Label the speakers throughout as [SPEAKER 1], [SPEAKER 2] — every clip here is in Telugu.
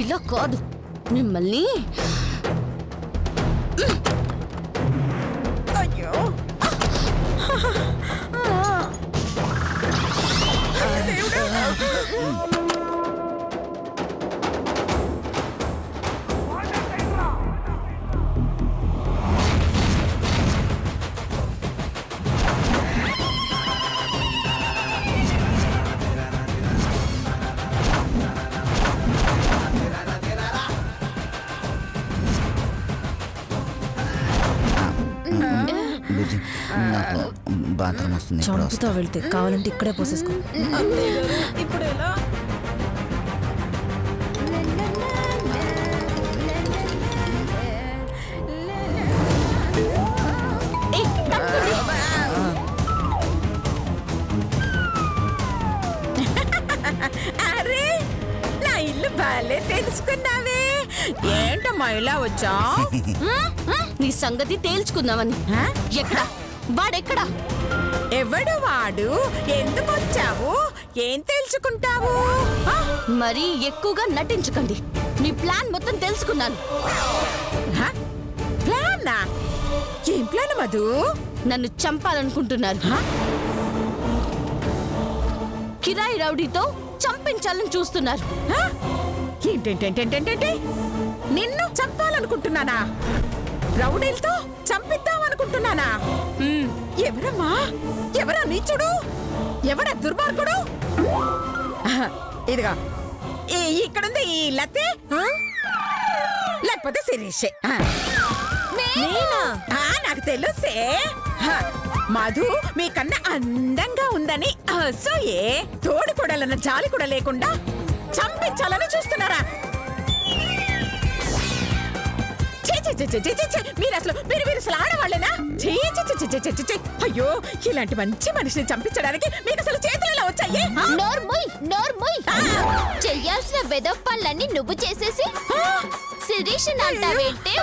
[SPEAKER 1] ఇలా కాదు మిమ్మల్ని.
[SPEAKER 2] అయ్యో
[SPEAKER 3] బుజ్జి నాకు బాత్రూమ్ వస్తుంది.
[SPEAKER 4] చంపుతా వెళ్తే కావాలంటే ఇక్కడే పోసేసుకో.
[SPEAKER 2] ఇప్పుడు ఎలా?
[SPEAKER 1] ఏయ్, తప్పుకోండి.
[SPEAKER 2] అరే నా ఇల్లు బాలే తెలుసుకున్నావే. ఏంటమ్మా ఇలా వచ్చా?
[SPEAKER 1] నీ సంగతి తేల్చుకుందామని. ఎక్కడ వాడెక్కడా?
[SPEAKER 2] ఎవడు వాడు? ఎందుకు వచ్చావు? ఏం తెలుసుకుంటావు?
[SPEAKER 1] మరీ ఎక్కువగా నటించకండి. మీ ప్లాన్ మొత్తం తెలుసుకున్నాను.
[SPEAKER 2] ప్లానా? ఏం ప్లాన్ మధు?
[SPEAKER 1] నన్ను చంపాలనుకుంటున్నారు. కిరాయి రౌడీతో చంపించాలని చూస్తున్నారు.
[SPEAKER 2] ఏంటేంటేంటేంటేంటే నిన్ను చంపాలనుకుంటున్నానా? రౌడీలతో చంపిద్దామనుకుంటున్నానా? ఎవరమ్మా? ఎవరా నీచుడు? ఎవరా దుర్మార్గుడు? ఇదిగా ఇక్కడుంది ఈ లతే, లేకపోతే శిరీషే. నాకు తెలుసే. మధు మీకన్నా అందంగా ఉందని అసూయే తోడు కూడాలన్న జాలి కూడా లేకుండా చంపించాలని చూస్తున్నారా? మీరు అసలు ఆడవాళ్ళేనా? అయ్యో, ఇలాంటి మంచి మనిషిని చంపించడానికి మీకు అసలు చేతులు ఎలా వచ్చాయి?
[SPEAKER 5] నోర్ముయ్ చెయ్యాల్సిన వెదవ పనులన్నీ నువ్వు చేసేసి శిరీష్ అంటావేంటే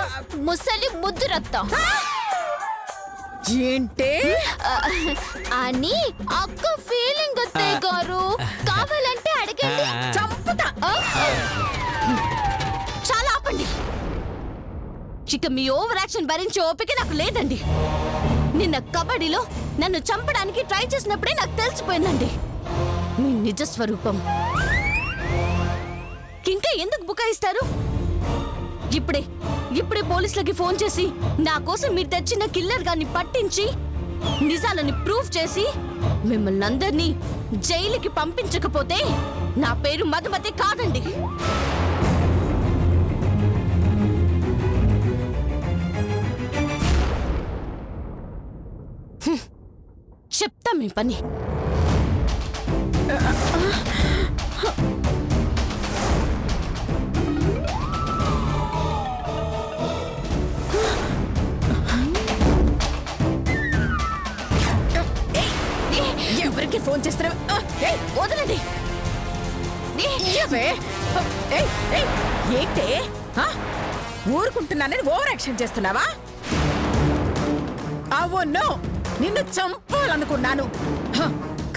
[SPEAKER 5] ముసలి ముద్దు రక్తం
[SPEAKER 2] ఏంటే
[SPEAKER 5] అని అక్క ఫీలింగ్ అత్తయ్య గారు. కావాలంటే అడగండి,
[SPEAKER 2] చంపుతా.
[SPEAKER 1] చాలా ఆపండి. ఇక మీ ఓవర్ యాక్షన్ భరించే ఓపిక నాకు లేదండి. నిన్న కబడ్డీలో నన్ను చంపడానికి ట్రై చేసినప్పుడే నాకు తెలిసిపోయిందండి మీ నిజ స్వరూపం. ఇంకా ఎందుకు బుకాయిస్తారు? ఇప్పుడే పోలీసులకి ఫోన్ చేసి నా కోసం మీరు తెచ్చిన కిల్లర్ గాన్ని పట్టించి నిజాలని ప్రూఫ్ చేసి మిమ్మల్ని అందరినీ జైలుకి పంపించకపోతే నా పేరు మధుమతి కాదండి. చెప్తా మీ పని.
[SPEAKER 2] ఎవరికి ఫోన్ చేస్తున్నావు?
[SPEAKER 1] వదలండి.
[SPEAKER 2] ఏంటే ఊరుకుంటున్నానని ఓవర్ యాక్షన్ చేస్తున్నావా? అవును, నిన్ను చంపాలనుకున్నాను.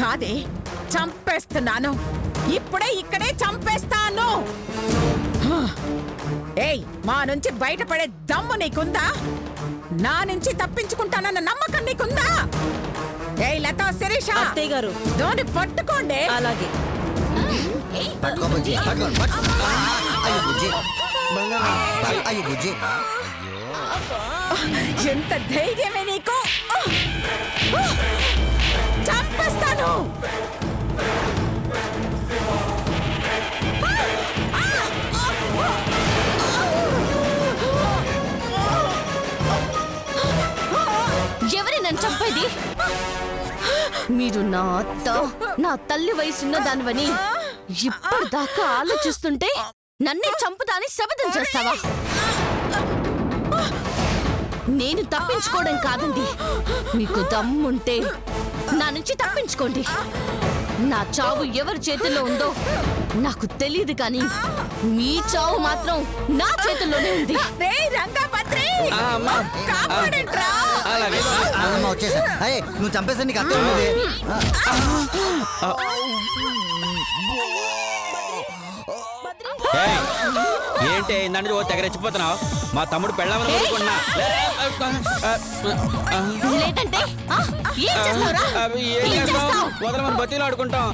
[SPEAKER 2] కాదే, చంపేస్తున్నాను. ఇప్పుడే ఇక్కడే చంపేస్తాను. ఏయ్, మా నుంచి బయటపడే దమ్ము నీకుందా? నా నుంచి తప్పించుకుంటానన్న నమ్మకం నీకుందా? ఏయ్ లతా, శిరీష,
[SPEAKER 4] అత్తయ్య గారు
[SPEAKER 2] దోని పట్టుకోండి.
[SPEAKER 4] అలాగే.
[SPEAKER 3] పట్టుకో బుజ్జి, పట్టుకో. అయ్యో బుజ్జి, అయ్యో బుజ్జి.
[SPEAKER 2] ఎంత ధైర్యమే నీకు! చంపేస్తాను.
[SPEAKER 1] ఎవరి నన్ను చంపేది? మీరు నా అత్త, నా తల్లి వయసున్న దానివని ఇప్పటిదాకా ఆలోచిస్తుంటే నన్నే చంపుతాని శపథం చేస్తావా? నేను తప్పించుకోవడం కాదండి. మీకు దమ్ముంటే నా నుంచి తప్పించుకోండి. నా చావు ఎవరి చేతుల్లో ఉందో నాకు తెలియదు, కానీ మీ చావు మాత్రం నా చేతుల్లోనే ఉంది.
[SPEAKER 3] వచ్చేసా. అయ్యే, నువ్వు చంపేసా, నీకు అర్థం ఉంది.
[SPEAKER 6] ఏయ్, ఏంటి ఇందంటే ఓ తెగ రెచ్చిపోతున్నావు? మా తమ్ముడు పెళ్ళామని కోరుకున్నా.
[SPEAKER 1] లేదంటే ఆ? ఏం చేస్తావురా?
[SPEAKER 6] ఏం
[SPEAKER 1] ఏం
[SPEAKER 6] చేస్తావు?
[SPEAKER 1] చేస్తావు?
[SPEAKER 6] వదలమని బతీలు ఆడుకుంటాం.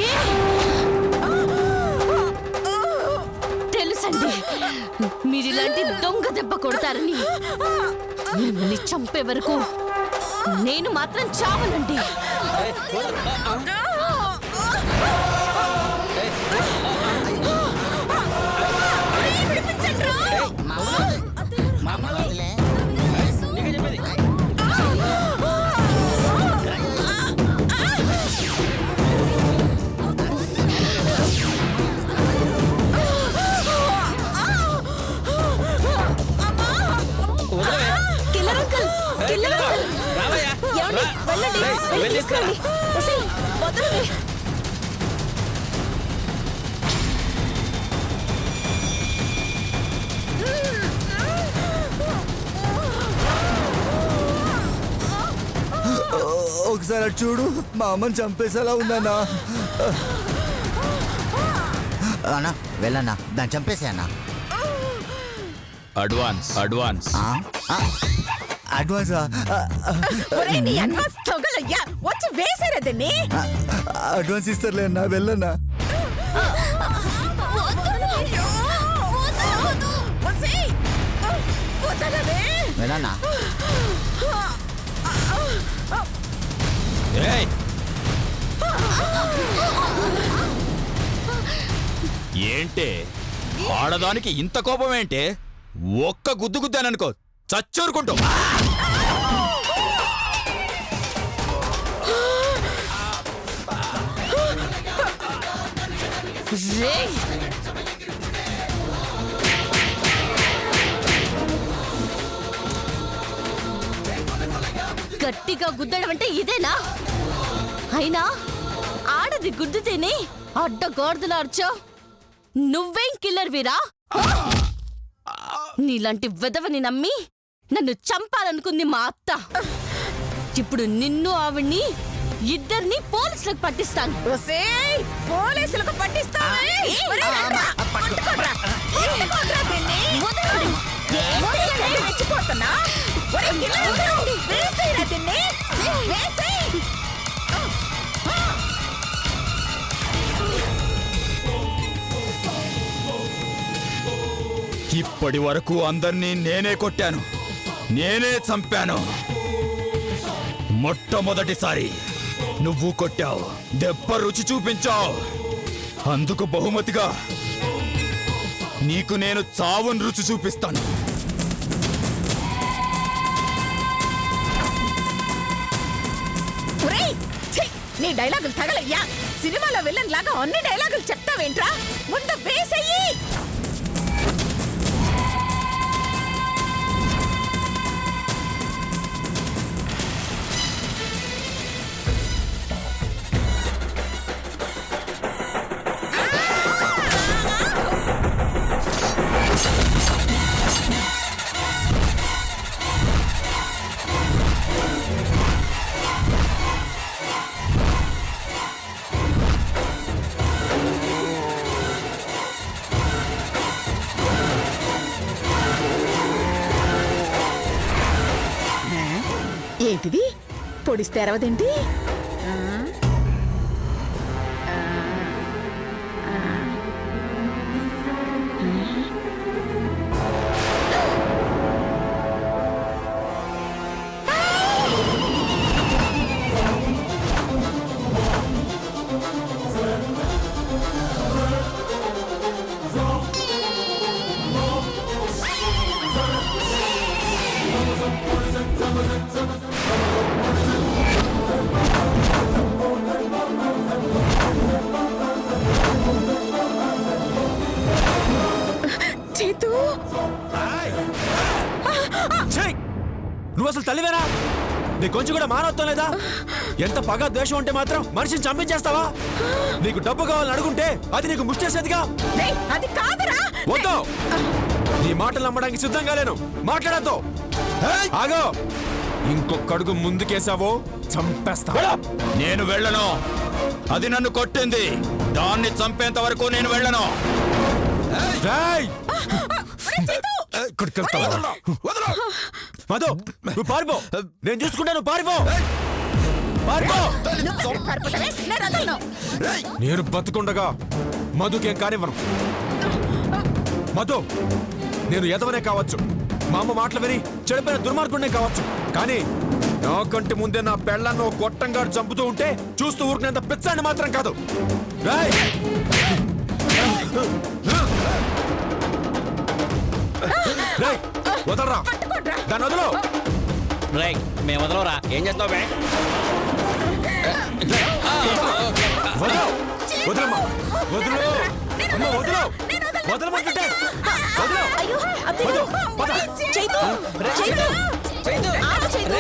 [SPEAKER 1] ఏ? తెలుసండి మీరు ఇలాంటి దొంగ దెబ్బ కొడతారని. మిమ్మల్ని చంపే వరకు నేను మాత్రం చావనండి.
[SPEAKER 6] నీకే చెప్పేది. వదలవే.
[SPEAKER 4] Killer uncle, killer uncle.
[SPEAKER 6] రావయ్యా.
[SPEAKER 4] ఏమండి?
[SPEAKER 6] రా.
[SPEAKER 4] వెళ్ళండి,
[SPEAKER 6] రేయ్,
[SPEAKER 4] వెళ్ళి
[SPEAKER 6] వెళ్ళి
[SPEAKER 4] తీసుకురండి. ఒసేయ్, వదలండి.
[SPEAKER 3] ఒకసారి అటు చూడు, మా అమ్మని చంపేసేలా ఉందన్నా. అన్నా వెళ్ళన్నా, దాన్ని చంపేసే అన్నా.
[SPEAKER 6] Advance advance.
[SPEAKER 3] అడ్వాన్సా?
[SPEAKER 2] ఒరేయ్, నీ అడ్వాన్స్ తొగలయ్యా, వచ్చి వేసారా దీన్ని?
[SPEAKER 3] అడ్వాన్స్ ఇస్తారులే అన్నా, వెళ్ళన్నా.
[SPEAKER 2] ఒసేయ్, వదలవే.
[SPEAKER 3] వెళ్ళన్నా.
[SPEAKER 6] ఏయ్! ఏంటే ఆడదానికి ఇంత కోపం ఏంటే? ఒక్క గుద్దు గుద్దాననుకో చచ్చూరుకుంటావు.
[SPEAKER 1] రేయ్! గట్టిగా గుద్దడం అంటే ఇదేనా? అయినా ఆడది గుద్దుతేనే అడ్డ గోడదలు అర్చావు. నువ్వేం కిల్లర్ వీరా? నీలాంటి వెదవని నమ్మి నన్ను చంపాలనుకుంది మా అత్త. ఇప్పుడు నిన్ను ఆవిడ్ని ఇద్దరిని పోలీసులకు పట్టిస్తాను.
[SPEAKER 2] ఒసేయ్, పోలీసులకు పట్టిస్తావే? ఒరేయ్, రండ్రా, పట్టుకోడ్రా, పట్టుకోడ్రా దీన్ని.
[SPEAKER 1] వదలండి.
[SPEAKER 2] ఏంటి రెచ్చిపోతున్నా? ఒరేయ్, కిల్లర్, వేసేయ్రా దీన్ని, వేసేయ్.
[SPEAKER 6] ఇప్పటి వరకు అందర్నీ నేనే కొట్టాను, నేనే చంపాను. మొట్టమొదటిసారి నువ్వు కొట్టావు, దెబ్బ రుచి చూపించావు. అందుకు బహుమతిగా నీకు నేను చావును రుచి చూపిస్తాను.
[SPEAKER 2] ఒరేయ్, ఛీ, నీ డైలాగులు తగలయ్యా. సినిమాలో విలన్ లాగా అన్ని డైలాగులు చెప్తావేంట్రా? ముందు వేసేయ్యి. ఏంటిది? పొడిస్తే అరవదేంటి?
[SPEAKER 7] నువ్వు అసలు తల్లివేనా? నీ కొంచెం కూడా మానవత్వం లేదా? ఎంత పగ ద్వేషం ఉంటే మాత్రం మనిషిని చంపించేస్తావా? నీకు డబ్బు కావాలని అడుగుంటే అది నీకు ముష్టేసేదిగా.
[SPEAKER 2] రేయ్, అది కాదురా.
[SPEAKER 7] వద్దు, నీ మాటలు నమ్మడానికి సిద్ధంగా లేను. మాట్లాడద్దు. ఆగో, ఇంకొక అడుగు ముందుకేసావో చంపేస్తా.
[SPEAKER 6] నేను వెళ్ళను. అది నన్ను కొట్టింది. దాన్ని చంపేంత వరకు నేను వెళ్ళను.
[SPEAKER 7] రేయ్! మధు, నువ్వు పారిపో. నేను చూసుకుంటా, నువ్వు పారిపో. పారిపో.
[SPEAKER 2] పారిపోతావే? నేను వదలను.
[SPEAKER 7] నేను బతుకుండగా మధుకేం కానివ్వను. మధు, నేను ఎదవనే కావచ్చు, మా అమ్మ మాటలు విని చెడిపోయిన దుర్మార్గుడినే కావచ్చు, కానీ నాకంటే ముందే నా పెళ్ళాన్ని గొట్టంగా చంపుతూ ఉంటే చూస్తూ ఊరికినంత పిచ్చాన్ని మాత్రం కాదు. రేయ్! రేయ్, వదలరా. దాన్ని వదలు.
[SPEAKER 8] రేయ్, మేము వదలరా. ఏం చేస్తావు బే?
[SPEAKER 7] వదలు. వదలమ్మా. వదలు. అమ్మ, వదలు. వదలమంటుంటే. వదలు.
[SPEAKER 4] అయ్యో అత్తయ్య
[SPEAKER 7] వదలు. పద.
[SPEAKER 4] చైతు చైతు
[SPEAKER 8] చైతు!
[SPEAKER 4] ఆగు చైతు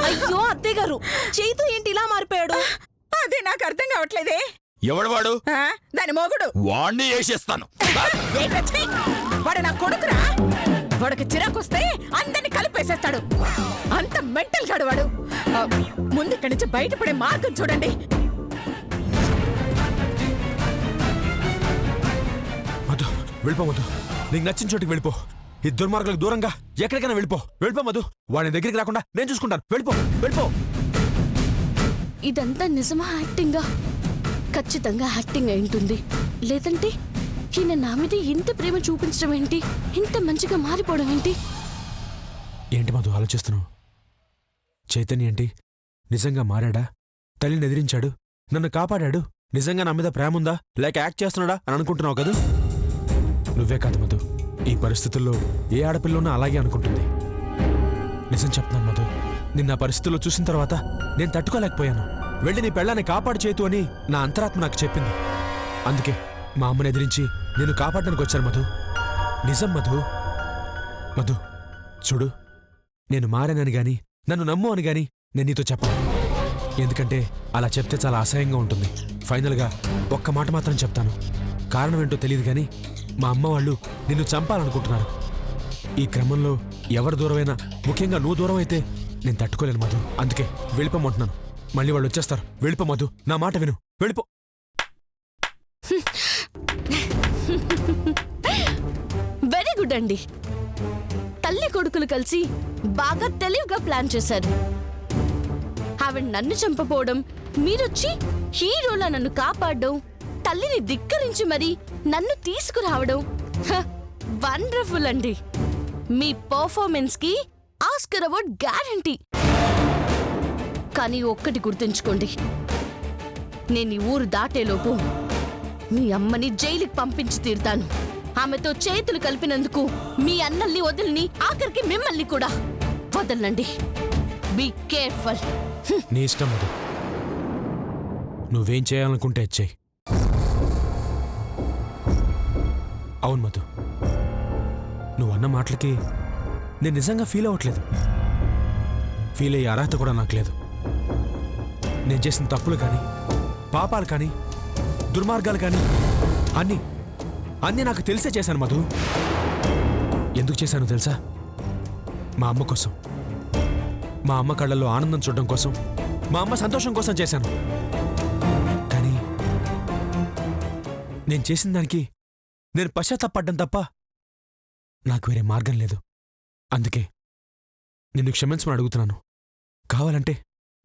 [SPEAKER 4] అయ్యో అత్తయ్య గారు చైతు ఏంటి ఇలా మారిపోయాడు?
[SPEAKER 2] అదే నాకు అర్థం కావట్లేదే.
[SPEAKER 6] ఎవడు వాడు?
[SPEAKER 2] దాని మొగుడు.
[SPEAKER 6] వాణ్ణి వేసేస్తాను.
[SPEAKER 2] ఏంట్రా, ఛీ! వాడు నా కొడుకురా. వాడికి చిరాకొస్తే అందరిని కలిపేసేస్తాడు. అంత మెంటల్ గాడు వాడు. ముందు ఇక్కడి నుంచి బయటపడే మార్గం చూడండి.
[SPEAKER 7] మధు, వెళ్ళిపో మధు. నీకు నచ్చిన చోటికి వెళ్ళిపో. ఈ దుర్మార్గులకు దూరంగా ఎక్కడికైనా వెళ్ళిపో. వెళ్ళిపో మధు. వాడి దగ్గరికి రాకుండా నేను చూసుకుంటాను. వెళ్ళిపో. వెళ్ళిపో.
[SPEAKER 1] ఇదంతా నిజమా యాక్టింగా? ఖచ్చితంగా యాక్టింగ్ అయి ఉంటుంది. లేదంటే ఈయన నా మీద ఇంత ప్రేమ చూపించడం ఏంటి? ఇంత మంచిగా మారిపోవడం ఏంటి?
[SPEAKER 7] ఏంటి మధు ఆలోచిస్తున్నావు? చైతన్య ఏంటి నిజంగా మారాడా? తల్లిని ఎదిరించాడు, నన్ను కాపాడాడు. నిజంగా నా మీద ప్రేమ ఉందా లేక యాక్ట్ చేస్తున్నాడా అని అనుకుంటున్నావు కదా? నువ్వే కాదు మధు, ఈ పరిస్థితుల్లో ఏ ఆడపిల్లన్నా అలాగే అనుకుంటుంది. నిజం చెప్తున్నాను మధు, నిన్న పరిస్థితుల్లో చూసిన తర్వాత నేను తట్టుకోలేకపోయాను. వెళ్ళి నీ పెళ్ళాన్ని కాపాడు చేతు అని నా అంతరాత్మ నాకు చెప్పింది. అందుకే మా అమ్మని ఎదిరించి నేను కాపాడడానికి వచ్చాను మధు. నిజం మధు. మధు చూడు, నేను మారానని గాని నన్ను నమ్ము అని గాని నేను నీతో చెప్పను. ఎందుకంటే అలా చెప్తే చాలా అసహ్యంగా ఉంటుంది. ఫైనల్గా ఒక్క మాట మాత్రం చెప్తాను. కారణం ఏంటో తెలియదు కానీ మా అమ్మ వాళ్ళు నిన్ను చంపాలనుకుంటున్నారు. ఈ క్రమంలో ఎవరు దూరమైనా, ముఖ్యంగా నువ్వు దూరం అయితే నేను తట్టుకోలేను మధు. అందుకే వెళ్ళిపోమంటున్నాను. మళ్ళీ వాళ్ళు వచ్చేస్తారు. వెళ్ళిపో మధు, నా మాట విను. వెళ్ళిపో.
[SPEAKER 1] వెరీ గుడ్ అండి. తల్లి కొడుకులు కలిసి బాగా తెలివిగా ప్లాన్ చేశారు. ఆవిడ నన్ను చంపపోవడం, మీరొచ్చి హీరోలా నన్ను కాపాడడం, తల్లిని ధిక్కరించి మరి నన్ను తీసుకురావడం వండర్ఫుల్ అండి. మీ పర్ఫార్మెన్స్ కి ఆస్కర్ అవార్డ్ గ్యారంటీ. కానీ ఒక్కటి గుర్తుంచుకోండి, నేను ఈ ఊరు దాటేలోపు మీ అమ్మని జైలుకి పంపించి తీరుతాను. ఆమెతో చేతులు కలిపినందుకు మీ అన్నల్ని వదిలిని, ఆఖరికి మిమ్మల్ని కూడా వదలనండి. Be careful.
[SPEAKER 7] నీ ఇష్టం మధు, నువ్వేం చేయాలనుకుంటే చెయ్యి. అవును మధు, నువ్వు అన్న మాటలకి నేను నిజంగా ఫీల్ అవ్వట్లేదు. ఫీల్ అయ్యే అర్హత కూడా నాకు లేదు. నేను చేసిన తప్పులు కానీ, పాపాలు కానీ, దుర్మార్గాలు కానీ అన్నీ నాకు తెలిసే చేశాను మధు. ఎందుకు చేశాను తెలుసా? మా అమ్మ కోసం, మా అమ్మ కళ్ళల్లో ఆనందం చూడడం కోసం, మా అమ్మ సంతోషం కోసం చేశాను. కానీ నేను చేసిన దానికి నేను పశ్చాత్తాపడ్డం తప్ప నాకు వేరే మార్గం లేదు. అందుకే నిన్ను క్షమించమని అడుగుతున్నాను. కావాలంటే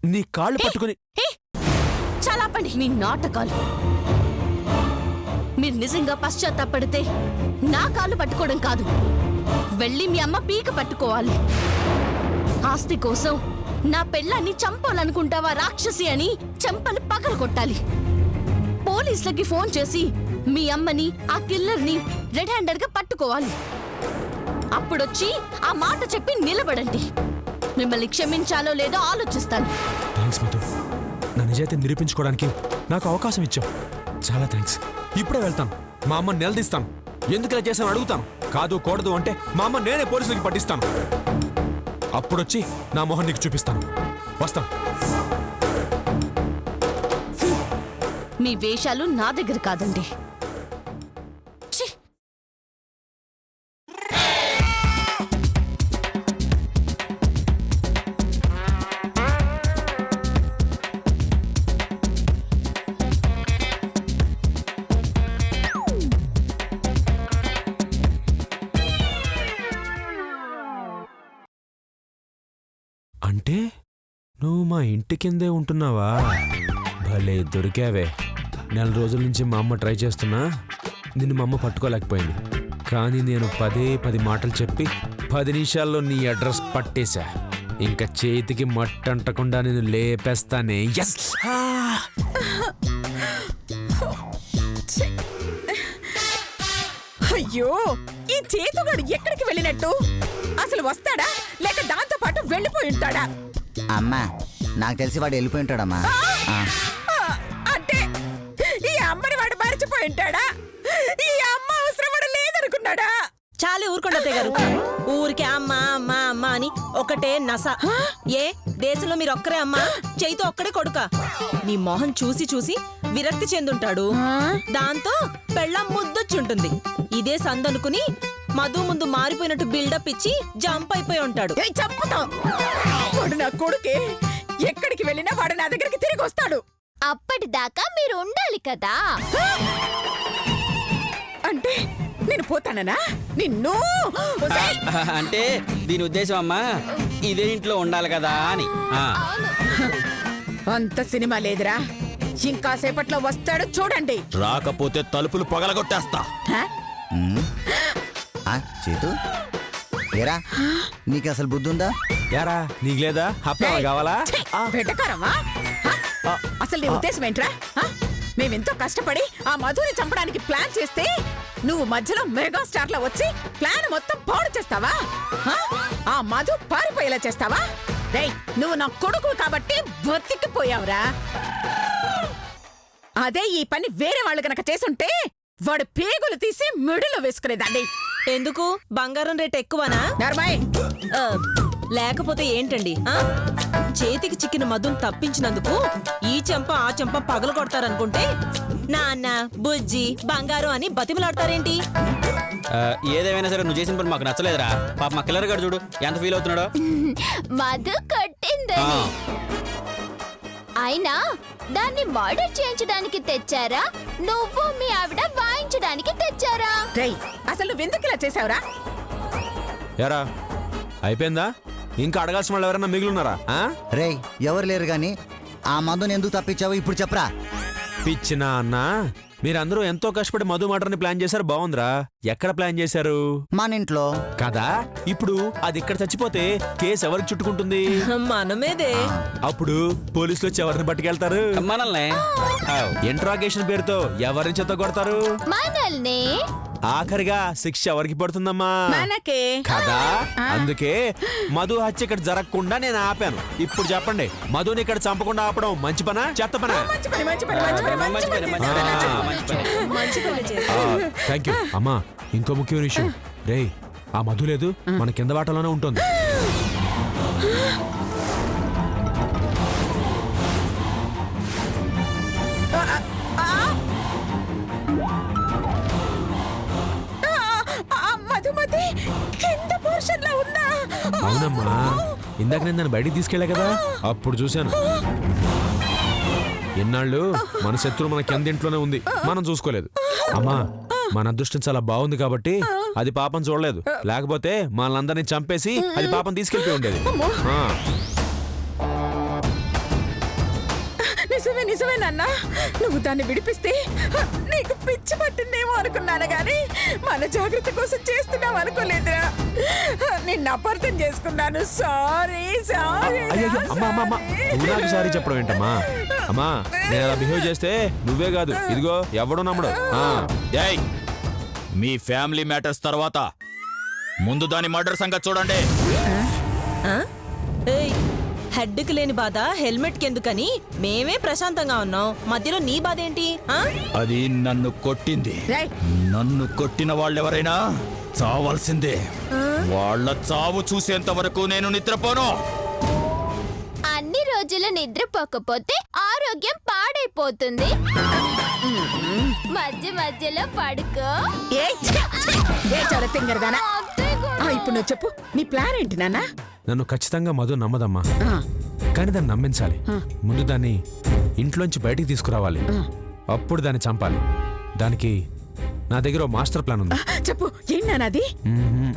[SPEAKER 7] నీ కాళ్ళు పట్టుకుని.
[SPEAKER 1] చాలా ఆపండి మీ నాటకాలు. మీరు నిజంగా పశ్చాత్తాపడితే నా కాళ్ళు పట్టుకోవడం కాదు, వెళ్ళి మీ అమ్మ పీక పట్టుకోవాలి. ఆస్తి కోసం నా పెళ్ళాన్ని చంపాలనుకుంటావా రాక్షసి అని చెంపలు పగల కొట్టాలి. పోలీసులకి ఫోన్ చేసి మీ అమ్మని, ఆ కిల్లర్ని రెడ్ హ్యాండెడ్ గా పట్టుకోవాలి. అప్పుడొచ్చి ఆ మాట చెప్పి నిలబడండి. మిమ్మల్ని క్షమించాలో లేదో ఆలోచిస్తాను.
[SPEAKER 7] థ్యాంక్స్ మధు, నా నిజాయితీ నిరూపించుకోవడానికి నాకు అవకాశం ఇచ్చావు. చాలా థ్యాంక్స్. ఇప్పుడే వెళ్తాను. మా అమ్మ నిలదీస్తాను. ఎందుకు ఇలా చేశాను అడుగుతాను. కాదు కూడదు అంటే మా అమ్మ నేనే పోలీసులకి పట్టిస్తాను. అప్పుడొచ్చి నా మొహం నీకు చూపిస్తాను. వస్తాను.
[SPEAKER 1] మీ వేషాలు నా దగ్గర కాదండి. ఛీ!
[SPEAKER 7] అంటే నువ్వు మా ఇంటి కిందే ఉంటున్నావా? భలే దొరికావే. 4 రోజుల నుంచి మా అమ్మ ట్రై చేస్తున్నా నిన్ను మా అమ్మ పట్టుకోలేకపోయింది. కానీ నేను 10 మాటలు చెప్పి 10 నిమిషాల్లో నీ అడ్రస్ పట్టేశా. ఇంకా చేతికి మట్టంటకుండా నేను లేపేస్తానే. Yes!
[SPEAKER 2] అయ్యో, ఈ చేతుగాడు ఎక్కడికి వెళ్ళినట్టు? అసలు వస్తాడా లేక దాంతో పాటు వెళ్ళిపోయి ఉంటాడా?
[SPEAKER 3] అమ్మా నాకు తెలిసి వాడు వెళ్ళిపోయి ఉంటాడమ్మా.
[SPEAKER 2] అంటే ఈ అమ్మని వాడు మర్చిపోయి ఉంటాడా? ఈ అమ్మ అవసరం వాడు లేదనుకున్నాడా?
[SPEAKER 4] చాలే ఊరుకోండి అత్తయ్య గారు. ఊరికే అమ్మ అమ్మ అమ్మ అని ఒకటే నస. ఏ దేశంలో మీరు ఒక్కరే అమ్మ, చైతు ఒక్కడే కొడుక. నీ మొహం చూసి చూసి విరక్తి చెందుంటాడు. దాంతో పెళ్ళం ముద్దొచ్చుంటుంది. ఇదే సందనుకుని మధు ముందు మారిపోయినట్టు బిల్డప్ ఇచ్చి జంప్ అయిపోయి ఉంటాడు.
[SPEAKER 2] ఏయ్, చంపుతా! వాడు నా కొడుకే. ఎక్కడికి వెళ్ళినా వాడు నా దగ్గరికి తిరిగి వస్తాడు.
[SPEAKER 5] అప్పటిదాకా మీరు ఉండాలి కదా.
[SPEAKER 2] అంటే నేను పోతాననా? నిన్ను ఒసేయ్!
[SPEAKER 8] అంటే దీని ఉద్దేశం అమ్మా ఇదే ఇంట్లో ఉండాలి కదా అని.
[SPEAKER 2] అంత సినిమా లేదురా. ఇంకా సేపట్లో వస్తాడు చూడండి.
[SPEAKER 6] రాకపోతే తలుపులు పగలగొట్టేస్తా.
[SPEAKER 2] హ?
[SPEAKER 3] చేతు ఏరా నీకు అసలు బుద్ధి ఉందా?
[SPEAKER 7] యారా నీకు లేదా? హప్పా
[SPEAKER 2] ఏయ్,
[SPEAKER 7] కావాలా?
[SPEAKER 2] ఛీ, వెటకారమా? హ? అసలు నీ ఉద్దేశం ఏంట్రా? హ? మేమెంతో కష్టపడి ఆ మధుని చంపడానికి ప్లాన్ చేస్తే నువ్వు మధ్యలో మెగాస్టార్ లో వచ్చి ప్లాన్ మొత్తం పాడు చేస్తావా? హ? ఆ మధు పారిపోయేలా చేస్తావా? రేయ్, నువ్వు నా కొడుకు కాబట్టి బతికిపోయావురా. అదే ఈ పని వేరే వాళ్ళు గనక చేసుంటే వాడు పేగులు తీసి మిడిలో వేసుకునేదాన్ని.
[SPEAKER 4] ఎందుకు? బంగారం రేట్ ఎక్కువనా?
[SPEAKER 2] నర్మాయ్,
[SPEAKER 4] ఆ, లేకపోతే ఏంటండి? చేతికి చిక్కిన మధును తప్పించినందుకు ఈ చెంప ఆ చెంప పగలు కొడతారనుకుంటే నాన్న బుజ్జి బంగారం అని బతిమలాడతారేంటి?
[SPEAKER 8] ఏదేమైనా సరే నువ్వు చేసిన పని మాకు నచ్చలేదురా. పాప మా కిల్లర్ గారు చూడు ఎంత ఫీల్ అవుతున్నాడో.
[SPEAKER 5] మధు కొట్టిందని. అయినా దాన్ని మర్డర్ చేయించడానికి తెచ్చారా, నువ్వు మీ ఆవిడ వాయించడానికి తెచ్చారా?
[SPEAKER 2] రేయ్, అసలు నువ్వెందుకు ఇలా చేసావురా?
[SPEAKER 7] యారా అయిపోయిందా? ఇంకా అడగాల్సిన వాళ్ళు ఎవరైనా మిగిలిన్నారా?
[SPEAKER 3] రేయ్ ఎవరు లేరు గాని ఆ మందుని ఎందుకు తప్పించావు ఇప్పుడు చెప్పరా?
[SPEAKER 7] పిచ్చినా అన్నా, మీరందరూ ఎంతో కష్టపడి మధు మర్డర్ని ప్లాన్ చేశారు. బాగుందిరా. ఎక్కడ ప్లాన్ చేశారు?
[SPEAKER 3] మన ఇంట్లో.
[SPEAKER 7] కదా ఇప్పుడు అది ఇక్కడ చచ్చిపోతే కేసు ఎవరికి చుట్టుకుంటుంది?
[SPEAKER 4] మనమేదే.
[SPEAKER 7] అప్పుడు పోలీసులు వచ్చి ఎవరిని పట్టుకెళ్తారు?
[SPEAKER 8] మనల్ని.
[SPEAKER 7] ఇంట్రాగేషన్ పేరుతో ఎవరిని చెత్త కొడతారు?
[SPEAKER 5] మనల్ని.
[SPEAKER 7] ఆఖరిగా శిక్ష ఎవరికి పడుతుందమ్మా?
[SPEAKER 2] మనకే.
[SPEAKER 7] కదా అందుకే మధు హత్య ఇక్కడ జరగకుండా నేను ఆపాను. ఇప్పుడు చెప్పండి, మధుని ఇక్కడ చంపకుండా ఆపడం మంచి పనా చెత్త పనా?
[SPEAKER 2] మంచి పని, మంచి పని, మంచి పని, మంచి పని, మంచి పని, మంచి పని.
[SPEAKER 4] మంచి పని చేశారు.
[SPEAKER 7] థ్యాంక్ యూ అమ్మా. ఇంకో ముఖ్యమైన విషయం, రేయ్ ఆ మధు లేదు మన కింద వాటలోనే ఉంటుంది.
[SPEAKER 2] మధుమతి కింద పోర్షన్ లో ఉందా?
[SPEAKER 7] అవునమ్మా, ఇందాక నేను దాన్ని బయటికి తీసుకెళ్ళా కదా, అప్పుడు చూశాను. ఎన్నాళ్ళు మన శత్రువు మన కింద ఇంట్లోనే ఉంది, మనం చూసుకోలేదు. అమ్మా మన అదృష్టం చాలా బాగుంది కాబట్టి అది పాపం చూడలేదు. లేకపోతే మనల్ని చంపేసి అది పాపం తీసుకెళ్ళిపోయి ఉండేది.
[SPEAKER 2] నిజమే నిజమే నాన్న, నువ్వు దాన్ని విడిపిస్తే నీకు పిచ్చి పట్టిందేమో అనుకున్నాను గాని మన జాగ్రత్త కోసం చేస్తున్నావు అనుకోలేదురా. నిన్ను అపార్థం చేసుకున్నాను. Sorry sorry.
[SPEAKER 7] అయ్యో అమ్మా అమ్మా అమ్మా, నువ్వు నాకు సారీ చెప్పడం ఏంటమ్మా? అమ్మా నేను అలా బిహేవ్ చేస్తే నువ్వే కాదు ఇదిగో ఎవడో నమ్మడు.
[SPEAKER 6] ఏయ్, మీ ఫ్యామిలీ మ్యాటర్స్ తర్వాత ముందు దాని మర్డర్ సంగతి చూడండి.
[SPEAKER 4] ఏయ్, హెడ్కి లేని బాధ హెల్మెట్ కెందుకని మేమే ప్రశాంతంగా ఉన్నాం. మధ్యలో నీ బాధ ఏంటి? ఆ?
[SPEAKER 6] అది నన్ను కొట్టింది.
[SPEAKER 2] రేయ్,
[SPEAKER 6] నన్ను కొట్టిన వాళ్ళెవరైనా చావాల్సిందే. వాళ్ళ చావు చూసేంత వరకు నేను నిద్రపోను.
[SPEAKER 5] అన్ని రోజులు నిద్రపోకపోతే ఆరోగ్యం పాడైపోతుంది. మధ్య మధ్యలో పడుకో.
[SPEAKER 2] తింగరదానా ఇప్పుడు నువ్వు చెప్పు, నీ ప్లాన్ ఏంటి నాన్న?
[SPEAKER 7] నన్ను ఖచ్చితంగా మధు నమ్మదమ్మా, కానీ దాన్ని నమ్మించాలి. ముందు దాన్ని ఇంట్లోంచి బయటికి తీసుకురావాలి, అప్పుడు దాన్ని చంపాలి. దానికి నా దగ్గర ఓ మాస్టర్ ప్లాన్ ఉంది.
[SPEAKER 2] చెప్పు, ఏంటి నాన్న అది?
[SPEAKER 7] మ్మ్.